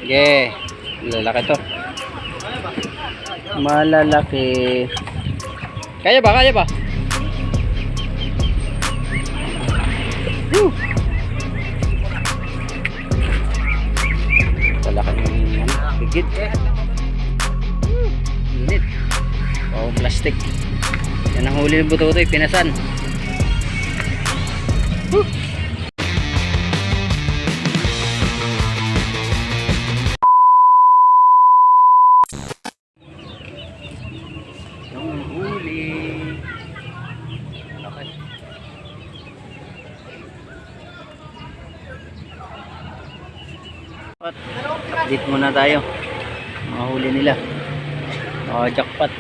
Yeah. Lalaki to. Malalaki. Kaya ba? Kaya ba? Woo! Lalaki ng bigid. Init. Oh, plastic. Yan ang huli ng buto-buto, pinasan. Woo! Yung huli. Okay. Update muna tayo. Mga huli nila. Jackpot.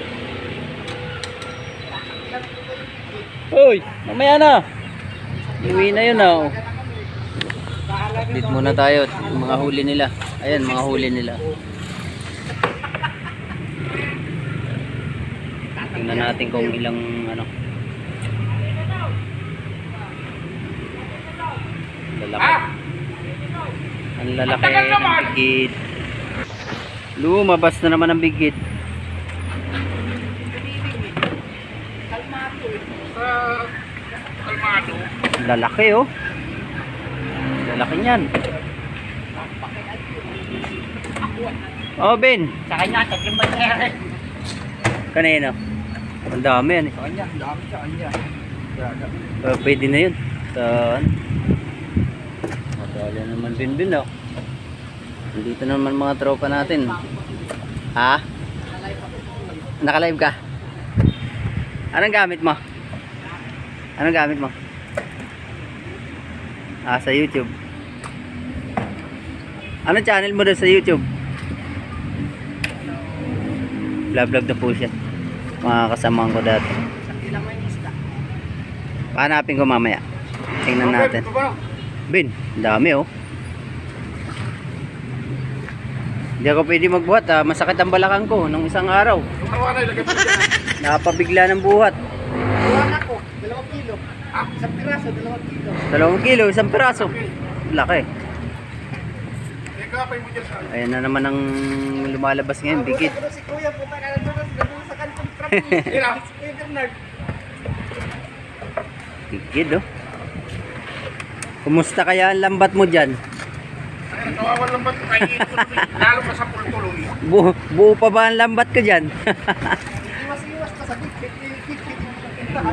Hoy, mamaya na. Uwi na yun oh. Update muna tayo. Yung mga huli nila. Ayan, mga huli nila. Tingnan natin kung ilang ano. Lalaki. Ang lalaki ng bigid. Lumabas na naman ang bigid. Lalaki oh. Lalaki niyan. Oh Ben. Sa kanya, tatlong bayaran. Kanino? Ang dami yan eh. Sa kanya, ang dami sa kanya. Pwede na yun. Saan? Matala naman bin oh. Dito naman mga tropa natin. Ha? Naka-live ka? Anong gamit mo? Anong gamit mo? Sa YouTube. Anong channel mo doon sa YouTube? Vlog na po siya. Mga kasamahan ko dati. Pahanapin ko mamaya. Tingnan natin. Bin, dami oh. Hindi ako pwede magbuhat ha. Masakit ang balakang ko nung isang araw. Napabigla ng buhat. Buwan ako, 2 kilo. Isang piraso, 2 kilo. 2 kilo, isang piraso. Laki. Ayan na naman ang lumalabas ngayon, bigid. Si Kuya, puta ka na doon sa kantong truck. Si Kuya Bernard. Bigid oh. Kumusta kaya ang lambat mo dyan? Kawawan lambat ko kayo lalo pa sa pultuloy. Buo pa ba ang lambat ko dyan? Iwas-iwas ka sa bigit.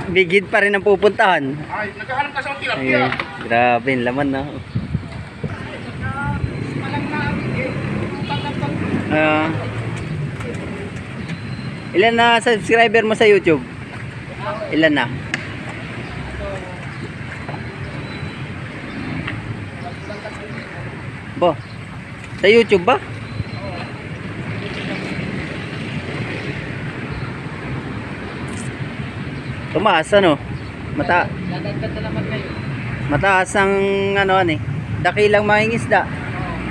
Bigid pa rin ang pupuntahan. Ay, naghahanap ka sa Ay, tilapia. grabe yung laman na. Ilan na subscriber mo sa YouTube? Ilan na? Bo, sa YouTube ba? Tumaas ano? Mataas ang ano ani, dakilang mangingisda.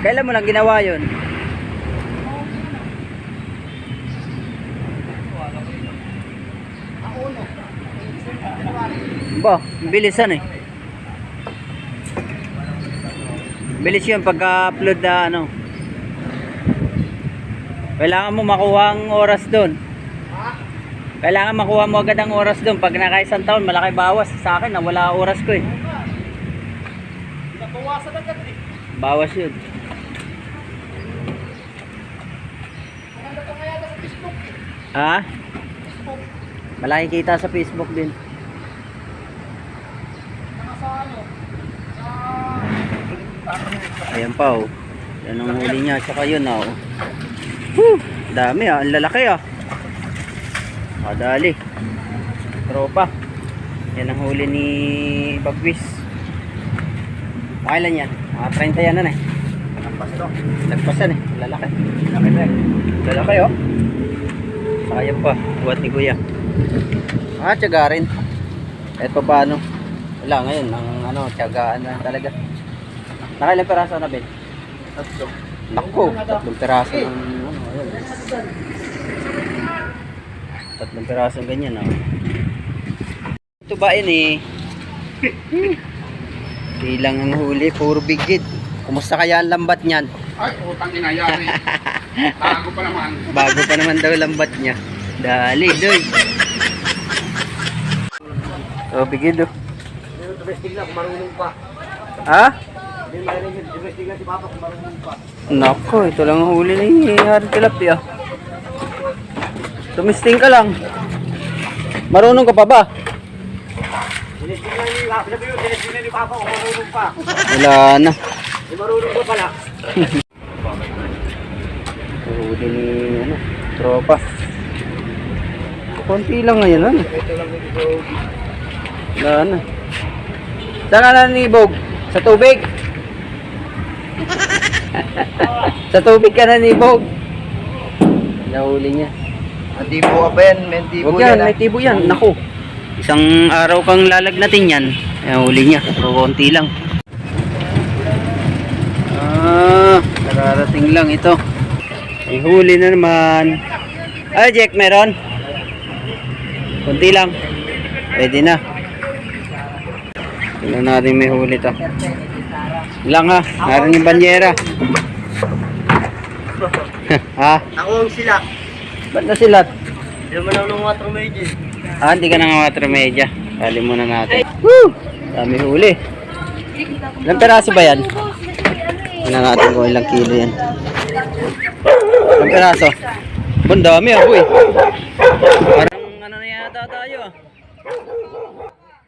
Kailan mo lang ginawa 'yon? Ba, bilisan eh. Bilis yun pagka-upload na ano. Kailangan mo makuha ang oras doon. Kailangan makuha mo agad ang oras doon. Pag naka-isang taon, malaki bawas. Sa akin, wala oras ko eh. Nabawasan agad eh. Bawas yun. Maganda pa kaya sa Facebook eh. Ha? Malaki kita sa Facebook din. Saka sa ano. Ayan pa oh. Yan ang huli niya. Tsaka yun oh. Whew! Dami ah. Ang lalaki ah. Madali. Tropa. Yan ang huli ni Bagwis. Pakailan yan? 30 yan na eh. Nagpasan eh. Lalaki. Lalaki oh. Sayang pa. Buhat ni Kuya. Tiyaga rin. Kahit pa paano. Wala ngayon. Ang ano, tiyagaan na talaga. Nakailang peraso na Ben? 3. Naku, 3 peraso ng ano, ayun. 3 peraso ganyan oh. Ito ba ini? Ilang ang huli, puro bigid. Kumusta kaya ang lambat niyan? Ay, utang inayari. Bago pa naman. Bago pa naman daw lambat niya. Dali, doy. Oh, bigid, oh. Domestic lang, marunong pa. Ha? Domestic lang si Papa kung marunong pa. Nako, ito lang ang huli ni Hari Tilapia. Tumisting ka lang. Marunong ka pa ba? Domestic lang ni Papa kung marunong pa. Wala na. Di marunong pa pala. Huli ni ano, tropa. Konti lang ngayon, ano? Ito lang ito. Wala na. Saan ka nanibog? Sa tubig? Sa tubig ka nanibog? Nahuli niya. Tibo ka ba yan? May tibo Huwag yan, may tibo yan. Naku. Isang araw kang lalagnatin yan. Nahuli niya. Pero konti lang. Nararating lang ito. May huli na naman. Ay, Jack, meron? Konti lang. Pwede na. Tingnan natin may huli to. Ilang ha? Naroon yung banyera. Ha? Ako ang sila. Ba't na silat? Hindi naman ako ng water medyo. Ah, hindi ka na nga water media. Kali muna natin. Woo! Dami huli. Ilang peraso ba yan? Tingnan natin kung ilang kilo yan. Ilang peraso? Ang dami ah, boy. Parang ano na yata tayo ah.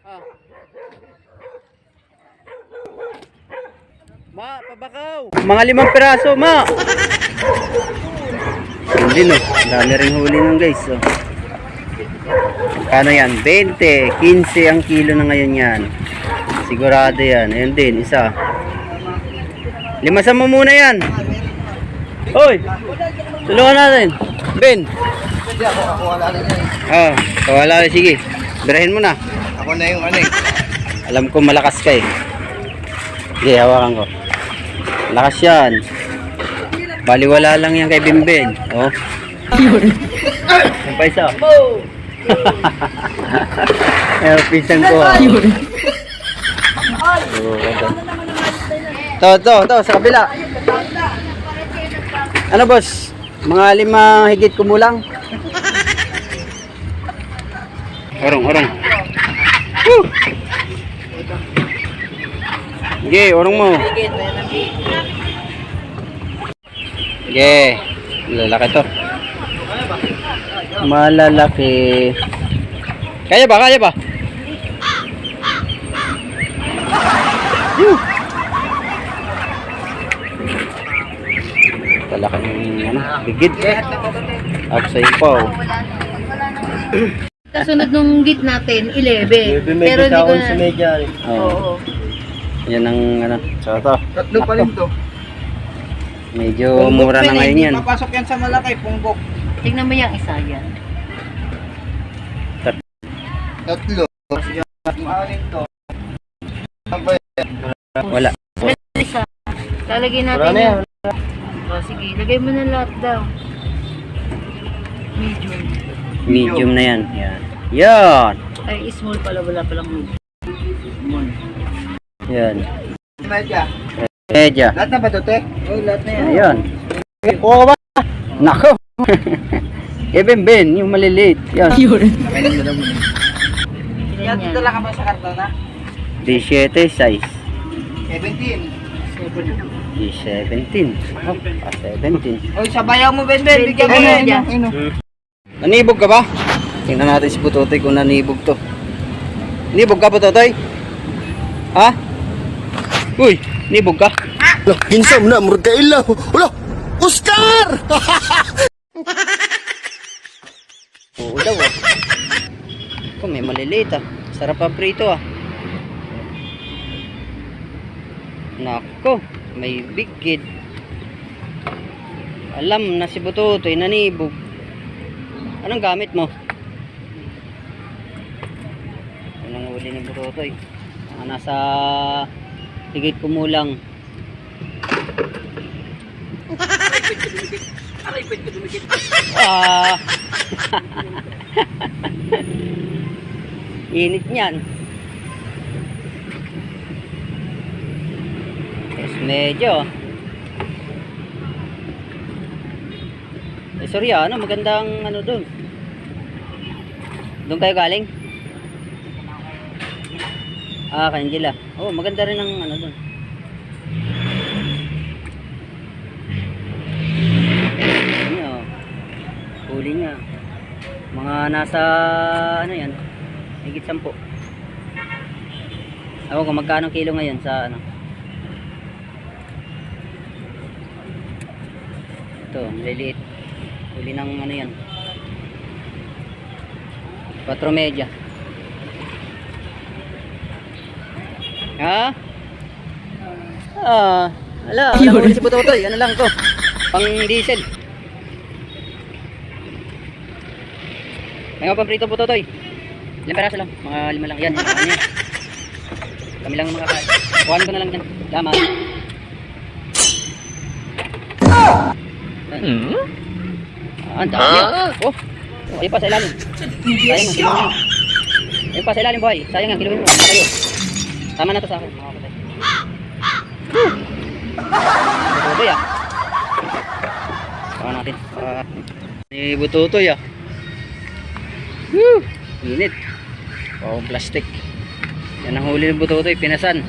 Ah. Ma, pabakaw. Mga 5 peraso, ma. Hindi no. Dami rin huli nun guys. Oh. Kano yan? 20, 15 ang kilo na ngayon yan. Sigurado yan. Ayun din, isa. Limasan mo muna yan. Hoy! Tulungan natin. Ben. Hindi ako wala rin yan. Ah, kawala. Sige. Birahin mo na. Ako na yung ano eh. Alam ko malakas ka eh. Sige, hawakan ko. Malakas yan. Baliwala lang yan kay Bimben. Oh. Ang pa isa. Eh, pisang ko. To, sa kabila. Ano boss? Mga 5 higit kumulang. Orong. Woo! Sige, orong mo. Sige. Lalaki to. Malalaki. Kaya ba? Woo! Talaki ng ano, bigid. Up sa ipaw. Kasunod nung git natin, 11. Pero hindi ko na... medya rin. Oo. Yan ang ano. So to. Tatlo pa rin to. Medyo mura na ngayon yan. Papasok yan sa malaki, punggok. Tignan mo yung isa yan. Tatlo. Maanin to. Wala. Isa. Lalagyan natin Wala na yan. yung... O, sige, lagay mo na lahat daw. Medium. Medium na yan. Yan. Ay, small pala, wala palang medium. Yan. Medya. Medya. Lahat na ba to, te? Oo, lahat na yan. Ayan. Kuha ka ba? Nako. Ben, yung maliliit. Yan. Kailan na mo. Ilan yan? ka ba sa kartona? 17 size. 17. 17. Oh, 17. Oy, sabayaw mo, Ben. Bigyan mo Ayun, yan. ayun. Nanibog ka ba? Tingnan natin si Putotoy kung nanibog to. Nibog ka, Putotoy? Ha? Uy, nibog ka? Lah, hinsam na murga ilaw. Ulah, Oscar! Oo daw ah. Ito may maliliit ah. Sarap pa prito ah. Nako, may bigid. Alam na si Butotoy nanibog. Anong gamit mo? Anong huli ni Butotoy? Nasa higit kumulang. Ah. Init niyan. Yes, medyo. Eh, Soriano, magandang ano doon. Doon kayo galing? Ah, Angela. Oh, maganda rin ang ano doon. Ano, oh. Huli nga. Mga nasa ano yan? Higit 10. Ako kung magkano kilo ngayon sa ano. Ito, maliliit. Huli ng ano yan. 4.media. Ha? Ala, wala ko si Putotoy. Ano lang to? Pang diesel. May mga paborito Putotoy. Ilang peraso lang? Mga 5 lang. Yan, ano yan. Kami lang makakain. Kuhanin ko na lang dyan. Laman. Ang dami. Oh, ayun pa sa ilalim. Sayang ang kiluhin mo. Ayun pa sa ilalim, boy. Sayang ang kiluhin mo. Ano kayo? Tama na to sa akin. Bututoy ah. Saka natin. Ni Bututoy ah. Init. Pawang plastic. Yan ang huli ng Bututoy. Pinasan.